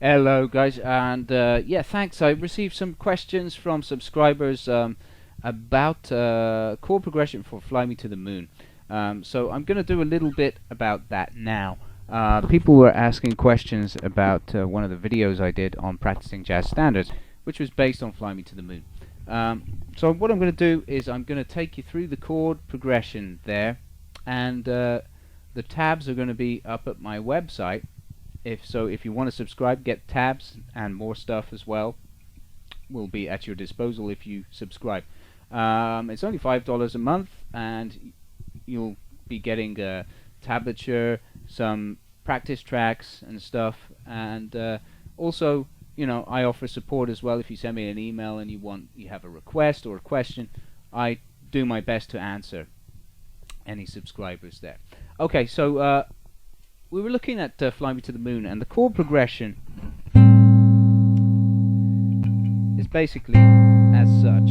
Hello guys, and yeah, thanks. I received some questions from subscribers about chord progression for Fly Me to the Moon. So I'm going to do a little bit about that now. People were asking questions about one of the videos I did on practicing jazz standards, which was based on Fly Me to the Moon. So what I'm going to do is I'm going to take you through the chord progression there, and the tabs are going to be up at my website. If you want to subscribe, get tabs and more stuff as well will be at your disposal if you subscribe. It's only $5 a month, and you'll be getting tablature, some practice tracks and stuff, and also, you know, I offer support as well. If you send me an email and you have a request or a question, I do my best to answer any subscribers there. Okay, so we were looking at Fly Me to the Moon, and the chord progression is basically as such.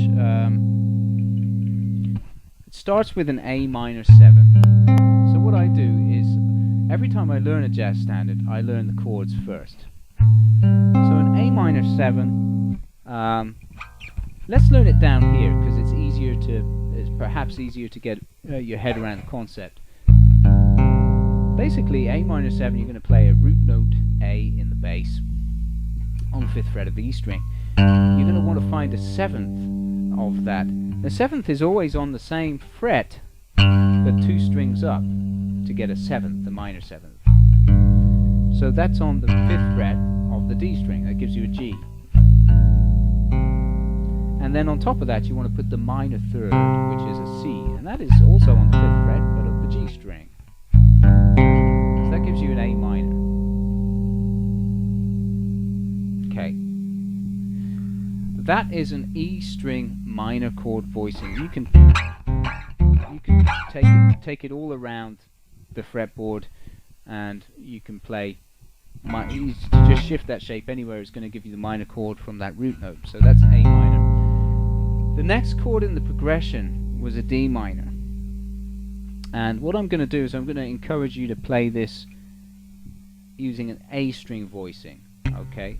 It starts with an A minor 7. So what I do is, every time I learn a jazz standard, I learn the chords first. So an A minor 7, let's learn it down here, because it's perhaps easier to get your head around the concept. Basically, A minor 7, you're going to play a root note A in the bass on the 5th fret of the E string. You're going to want to find a 7th of that. The 7th is always on the same fret, but 2 strings up to get a 7th, the minor 7th. So that's on the 5th fret of the D string. That gives you a G. And then on top of that, you want to put the minor 3rd, which is a C, and that is also on the 5th fret, but of the G string. So that gives you an A minor. Okay. That is an E string minor chord voicing. You can take it all around the fretboard, and you can play. You just shift that shape anywhere. It's going to give you the minor chord from that root note. So that's an A minor. The next chord in the progression was a D minor. And what I'm going to do is I'm going to encourage you to play this using an A string voicing. Okay.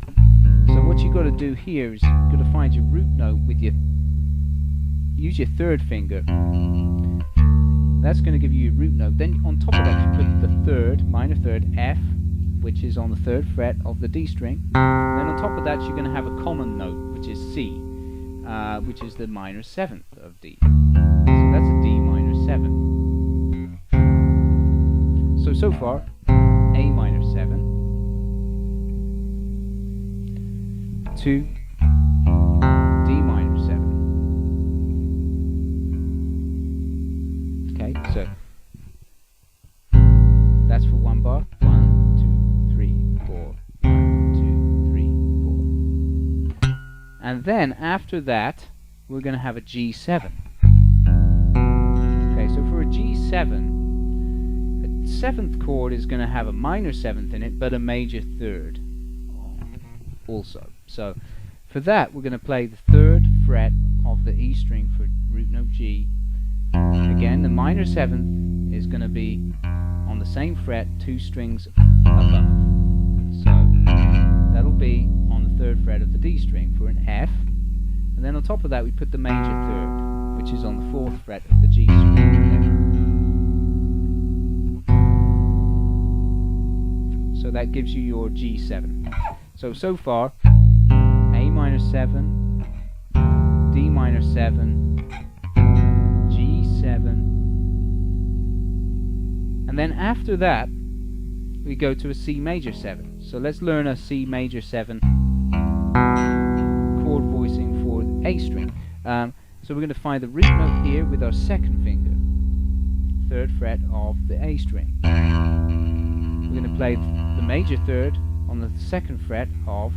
So what you've got to do here is you've got to find your root note with use your 3rd finger. That's going to give you your root note. Then on top of that you put the 3rd, minor 3rd, F, which is on the 3rd fret of the D string. And then on top of that you're going to have a common note, which is C, which is the minor 7th of D. So that's a D minor 7. So far, A minor 7 to D minor 7. Okay, so that's for one bar. 1, 2, 3, 4. 1, 2, 3, 4. And then after that, we're going to have a G7. Okay, so for a G7, 7th chord is going to have a minor 7th in it, but a major 3rd also. So for that we're going to play the 3rd fret of the E string for root note G. Again, the minor 7th is going to be on the same fret, 2 strings above. So that'll be on the 3rd fret of the D string for an F. And then on top of that we put the major 3rd, which is on the 4th fret of the G string. So that gives you your G7. So far, A minor 7, D minor 7, G7, and then after that we go to a C major 7. So let's learn a C major 7 chord voicing for the A string. So we're going to find the root note here with our 2nd finger, 3rd fret of the A string. We're going to play the major 3rd on the 2nd fret of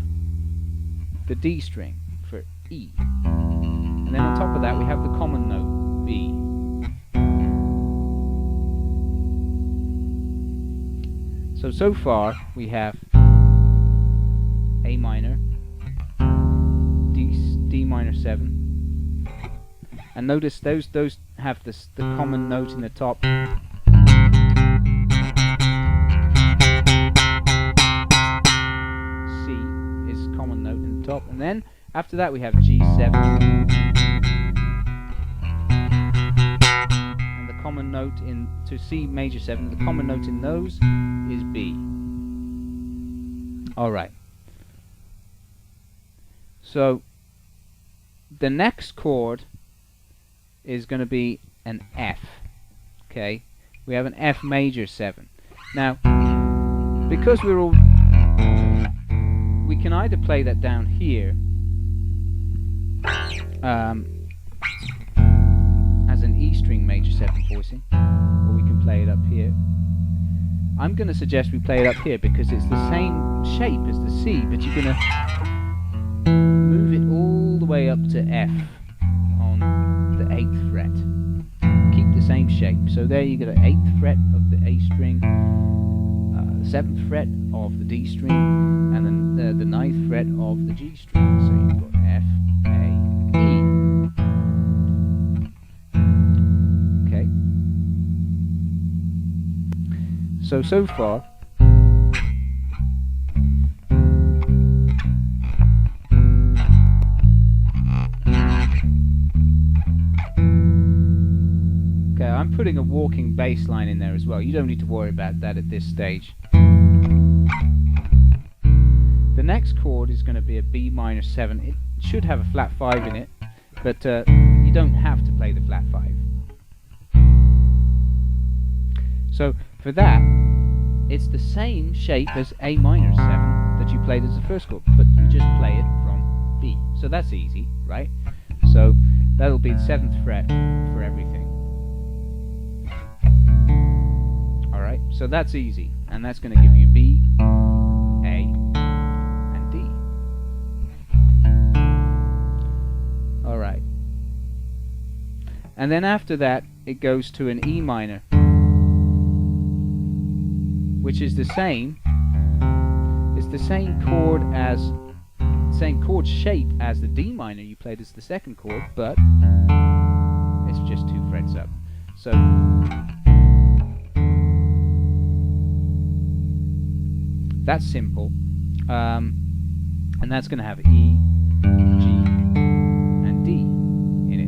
the D string for E. And then on top of that we have the common note, B. So far we have A minor, D minor 7. And notice those have the common note in the top. C. top, and then after that we have G7, and the common note in to C major 7, the common note in those is B. Alright, so the next chord is going to be an F. Okay, we have an F major 7. Now, because we're all, we can either play that down here as an E string major 7 voicing, or we can play it up here. I'm going to suggest we play it up here because it's the same shape as the C, but you're going to move it all the way up to F on the 8th fret. Keep the same shape. So there you get an 8th fret of the A string, the 7th fret of the D string, and then the 9th fret of the G string. So you've got F, A, E. Okay. So far, I'm putting a walking bass line in there as well. You don't need to worry about that at this stage. The next chord is going to be a B minor 7. It should have a flat 5 in it, but you don't have to play the flat 5. So for that, it's the same shape as A minor 7 that you played as the first chord, but you just play it from B. So that's easy, right? So that'll be the 7th fret for everything. Alright, so that's easy, and that's going to give you B, A, and D. Alright. And then after that, it goes to an E minor, which is the same. It's the same chord as, same chord shape as the D minor you played as the second chord, but it's just 2 frets up. So that's simple, and that's going to have E, G, and D in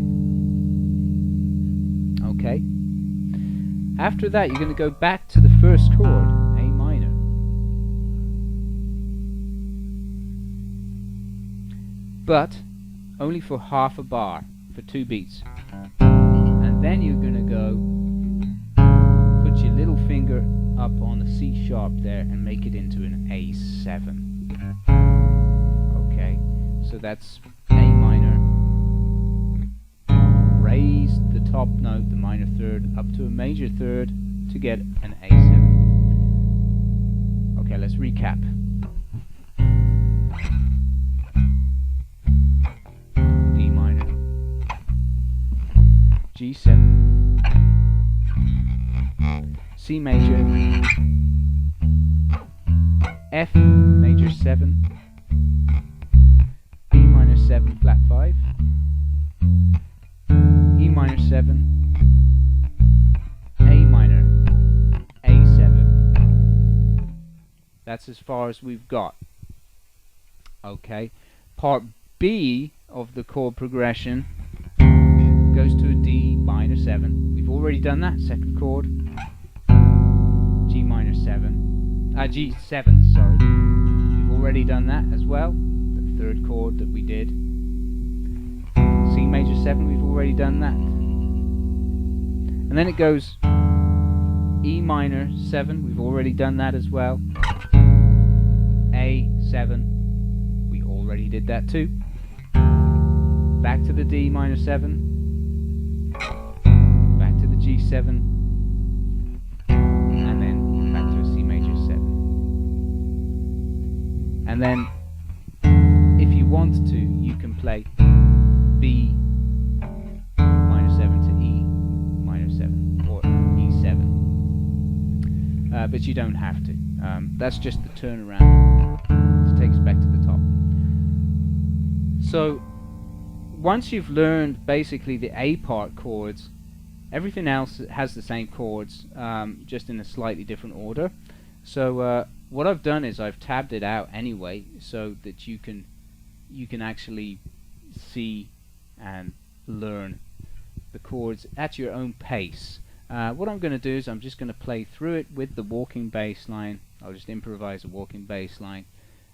it. Okay. After that, you're going to go back to the first chord, A minor, but only for half a bar, for 2 beats, and then you're going to go put your little finger up on the C sharp there and make it into an A7. Okay, so that's A minor, raise the top note, the minor third, up to a major third to get an A7. Okay, let's recap. D minor, G7, C major, F major 7, B minor 7 flat 5, E minor 7, A minor, A7. That's as far as we've got. Okay, part B of the chord progression goes to a D minor 7. We've already done that, second chord. G minor 7, G7, sorry. We've already done that as well, the third chord that we did. C major 7, we've already done that. And then it goes E minor 7, we've already done that as well. A7, we already did that too. Back to the D minor 7, back to the G7, and then if you want to, you can play B minor 7 to E minor 7 or E7, but you don't have to. That's just the turnaround to take us back to the top. So once you've learned basically the A part chords, everything else has the same chords, just in a slightly different order. So what I've done is I've tabbed it out anyway so that you can you can actually see and learn the chords at your own pace. What I'm going to do is I'm just going to play through it with the walking bass line. I'll just improvise a walking bass line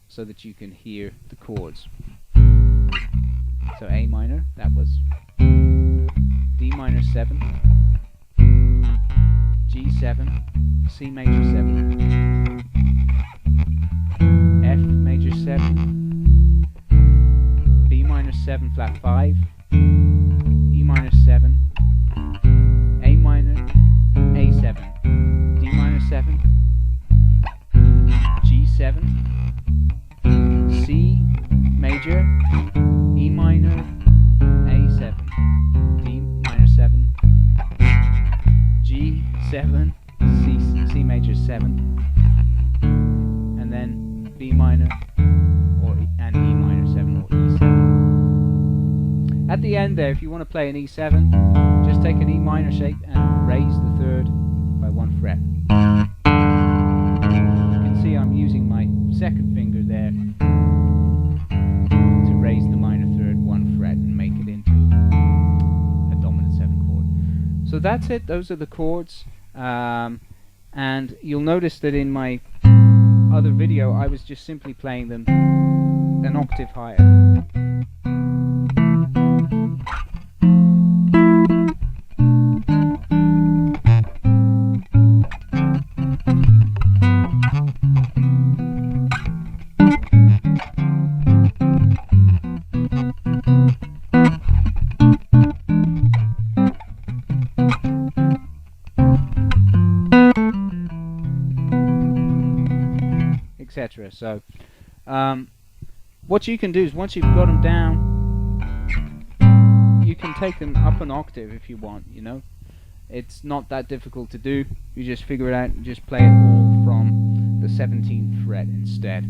so that you can hear the chords. So A minor, that was D minor 7, G7, C major 7, F major 7, B minor 7 flat 5, E minor 7, A minor, A7, D minor 7, G7, C major, E minor, A7, D minor 7, G7, C major 7, and then B minor and E minor 7 or E7. At the end there, if you want to play an E7, just take an E minor shape and raise the third by 1 fret. You can see I'm using my second finger there to raise the minor third 1 fret and make it into a dominant 7 chord. So that's it, those are the chords. And you'll notice that in my other video I was just simply playing them an octave higher. Etc. So what you can do is once you've got them down, you can take them up an octave if you want, you know. It's not that difficult to do. You just figure it out and just play it all from the 17th fret instead.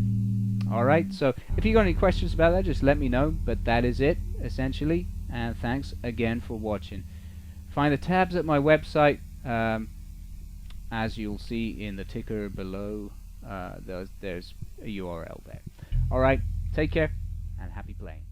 Alright, so if you got any questions about that, just let me know. But that is it, essentially. And thanks again for watching. Find the tabs at my website, as you'll see in the ticker below. There's a URL there. Alright, take care and happy playing.